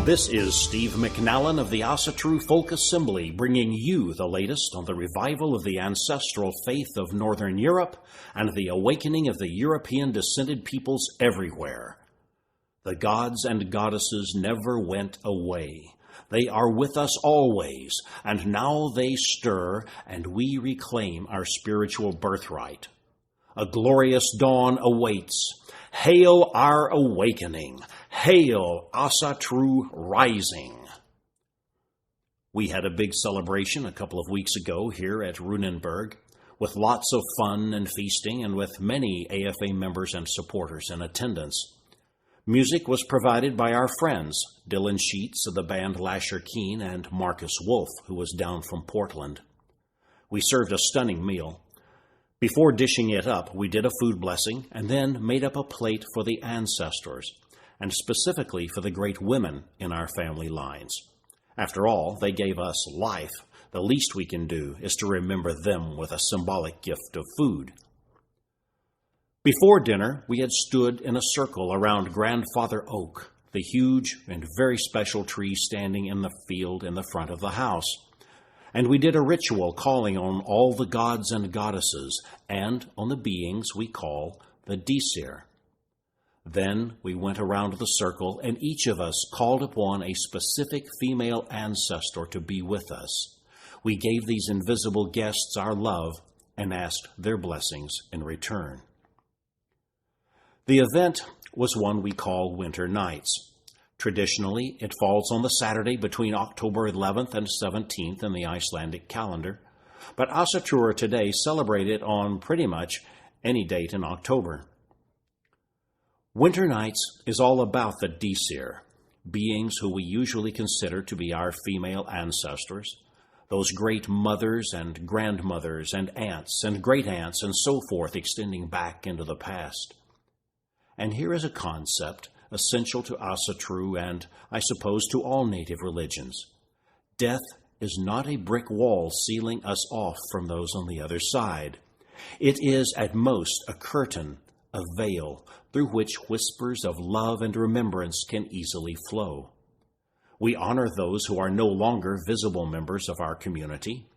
This is Steve McNallen of the Asatru Folk Assembly, bringing you the latest on the revival of the ancestral faith of Northern Europe and the awakening of the European-descended peoples everywhere. The gods and goddesses never went away. They are with us always, and now they stir, and we reclaim our spiritual birthright. A glorious dawn awaits. Hail our awakening! Hail Asatru rising! We had a big celebration a couple of weeks ago here at Runenberg, with lots of fun and feasting and with many AFA members and supporters in attendance. Music was provided by our friends, Dylan Sheets of the band Lasher Keen and Marcus Wolf, who was down from Portland. We served a stunning meal. Before dishing it up, we did a food blessing and then made up a plate for the ancestors, and specifically for the great women in our family lines. After all, they gave us life. The least we can do is to remember them with a symbolic gift of food. Before dinner, we had stood in a circle around Grandfather Oak, the huge and very special tree standing in the field in the front of the house. And we did a ritual calling on all the gods and goddesses and on the beings we call the Disir. Then we went around the circle, and each of us called upon a specific female ancestor to be with us. We gave these invisible guests our love and asked their blessings in return. The event was one we call Winter Nights. Traditionally, it falls on the Saturday between October 11th and 17th in the Icelandic calendar, but Asatru today celebrate it on pretty much any date in October. Winter Nights is all about the Disir, beings who we usually consider to be our female ancestors, those great mothers and grandmothers and aunts and great-aunts and so forth extending back into the past. And here is a concept essential to Asatru and, I suppose, to all native religions. Death is not a brick wall sealing us off from those on the other side. It is, at most, a curtain, a veil, through which whispers of love and remembrance can easily flow. We honor those who are no longer visible members of our community.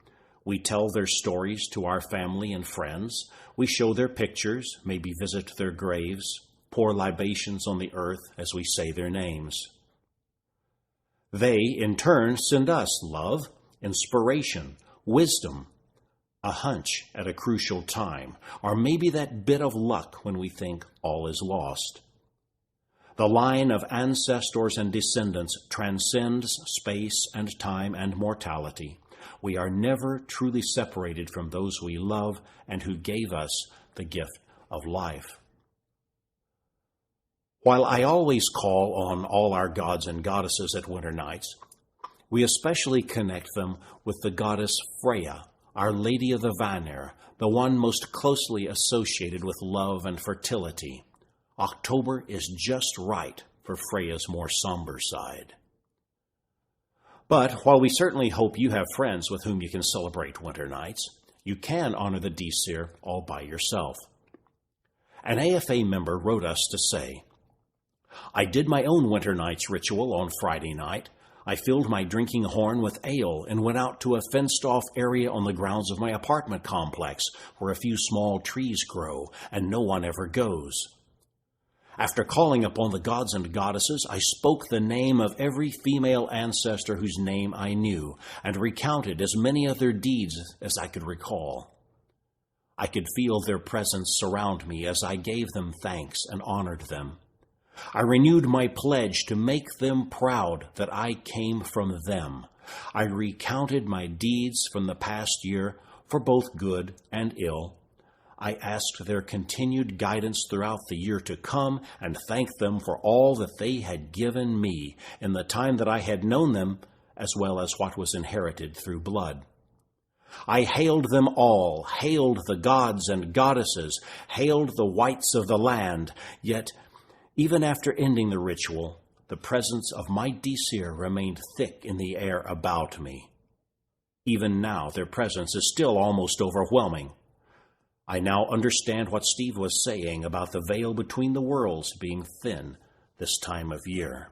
We tell their stories to our family and friends. We show their pictures, maybe visit their graves, pour libations on the earth as we say their names. They, in turn, send us love, inspiration, wisdom, a hunch at a crucial time, or maybe that bit of luck when we think all is lost. The line of ancestors and descendants transcends space and time and mortality. We are never truly separated from those we love and who gave us the gift of life. While I always call on all our gods and goddesses at Winter Nights, we especially connect them with the goddess Freya, Our Lady of the Vanir, the one most closely associated with love and fertility. October is just right for Freya's more somber side. But while we certainly hope you have friends with whom you can celebrate Winter Nights, you can honor the Disir all by yourself. An AFA member wrote us to say, I did my own Winter Nights ritual on Friday night. I filled my drinking horn with ale and went out to a fenced-off area on the grounds of my apartment complex where a few small trees grow and no one ever goes. After calling upon the gods and goddesses, I spoke the name of every female ancestor whose name I knew and recounted as many of their deeds as I could recall. I could feel their presence surround me as I gave them thanks and honored them. I renewed my pledge to make them proud that I came from them. I recounted my deeds from the past year for both good and ill. I asked their continued guidance throughout the year to come and thanked them for all that they had given me in the time that I had known them, as well as what was inherited through blood. I hailed them all, hailed the gods and goddesses, hailed the whites of the land. Yet, even after ending the ritual, the presence of my Disir remained thick in the air about me. Even now, their presence is still almost overwhelming. I now understand what Steve was saying about the veil between the worlds being thin this time of year.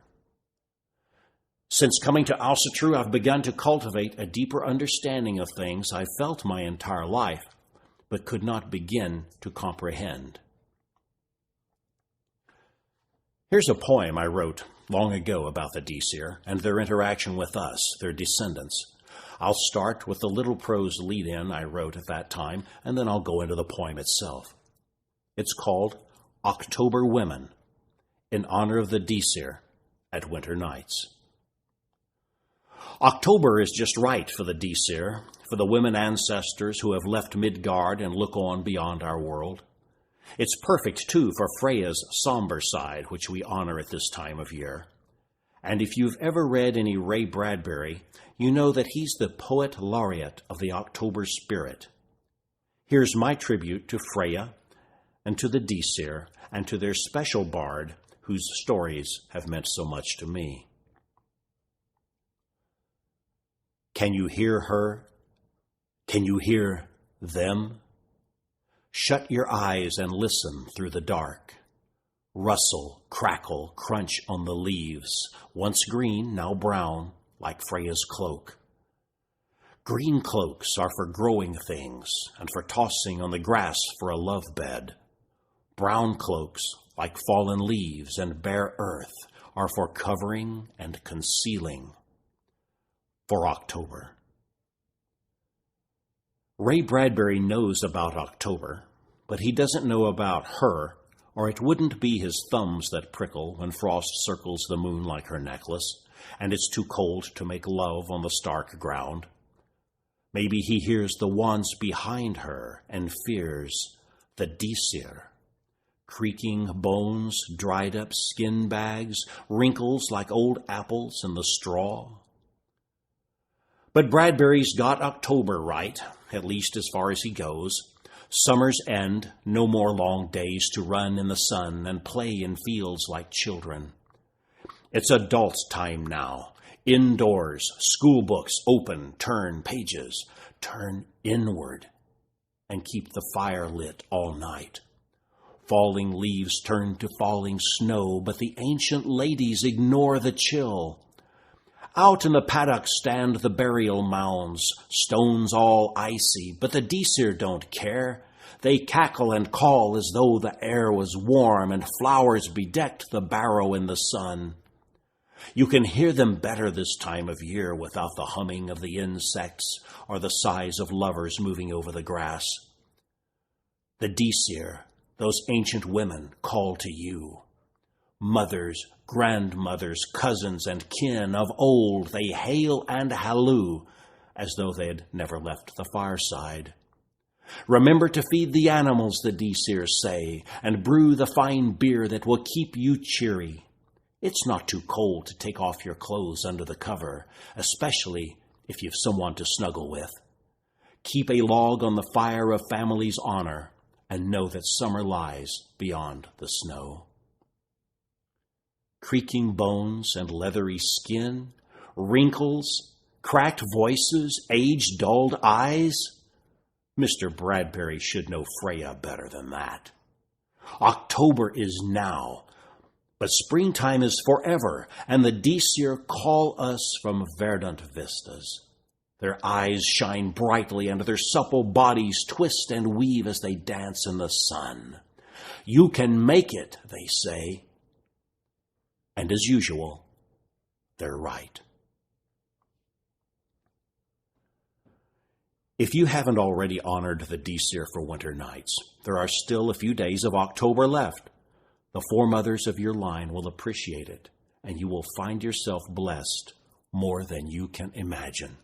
Since coming to Asatru, I've begun to cultivate a deeper understanding of things I've felt my entire life, but could not begin to comprehend. Here's a poem I wrote long ago about the Disir and their interaction with us, their descendants. I'll start with the little prose lead-in I wrote at that time, and then I'll go into the poem itself. It's called October Women, in honor of the Disir at winter nights. October is just right for the Disir, for the women ancestors who have left Midgard and look on beyond our world. It's perfect, too, for Freya's somber side, which we honor at this time of year. And if you've ever read any Ray Bradbury, you know that he's the poet laureate of the October spirit. Here's my tribute to Freya and to the Disir and to their special bard whose stories have meant so much to me. Can you hear her? Can you hear them? Shut your eyes and listen through the dark. Rustle, crackle, crunch on the leaves, once green, now brown, like Freya's cloak. Green cloaks are for growing things and for tossing on the grass for a love bed. Brown cloaks, like fallen leaves and bare earth, are for covering and concealing. For October. Ray Bradbury knows about October, but he doesn't know about her, or it wouldn't be his thumbs that prickle when frost circles the moon like her necklace, and it's too cold to make love on the stark ground. Maybe he hears the wands behind her and fears the Disir. Creaking bones, dried up skin bags, wrinkles like old apples in the straw. But Bradbury's got October right, at least as far as he goes. Summer's end, no more long days to run in the sun and play in fields like children. It's adult time now. Indoors, school books open, turn pages, turn inward, and keep the fire lit all night. Falling leaves turn to falling snow, but the ancient ladies ignore the chill. Out in the paddock stand the burial mounds, stones all icy, but the Disir don't care. They cackle and call as though the air was warm and flowers bedecked the barrow in the sun. You can hear them better this time of year without the humming of the insects or the sighs of lovers moving over the grass. The Disir, those ancient women, call to you. Mothers, grandmothers, cousins, and kin of old, they hail and halloo as though they had never left the fireside. Remember to feed the animals, the Disir say, and brew the fine beer that will keep you cheery. It's not too cold to take off your clothes under the cover, especially if you've someone to snuggle with. Keep a log on the fire of family's honor, and know that summer lies beyond the snow. Creaking bones and leathery skin, wrinkles, cracked voices, age-dulled eyes. Mr. Bradbury should know Freya better than that. October is now, but springtime is forever, and the Disir call us from verdant vistas. Their eyes shine brightly, and their supple bodies twist and weave as they dance in the sun. You can make it, they say. And as usual, they're right. If you haven't already honored the Disir for winter nights, there are still a few days of October left. The foremothers of your line will appreciate it, and you will find yourself blessed more than you can imagine.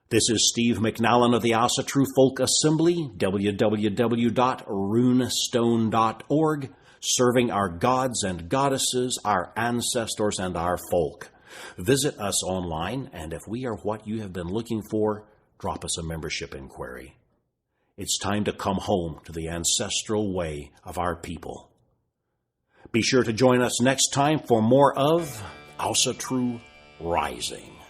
This is Steve McNallen of the Asatru Folk Assembly, www.runestone.org, serving our gods and goddesses, our ancestors, and our folk. Visit us online, and if we are what you have been looking for, drop us a membership inquiry. It's time to come home to the ancestral way of our people. Be sure to join us next time for more of Asatru Rising.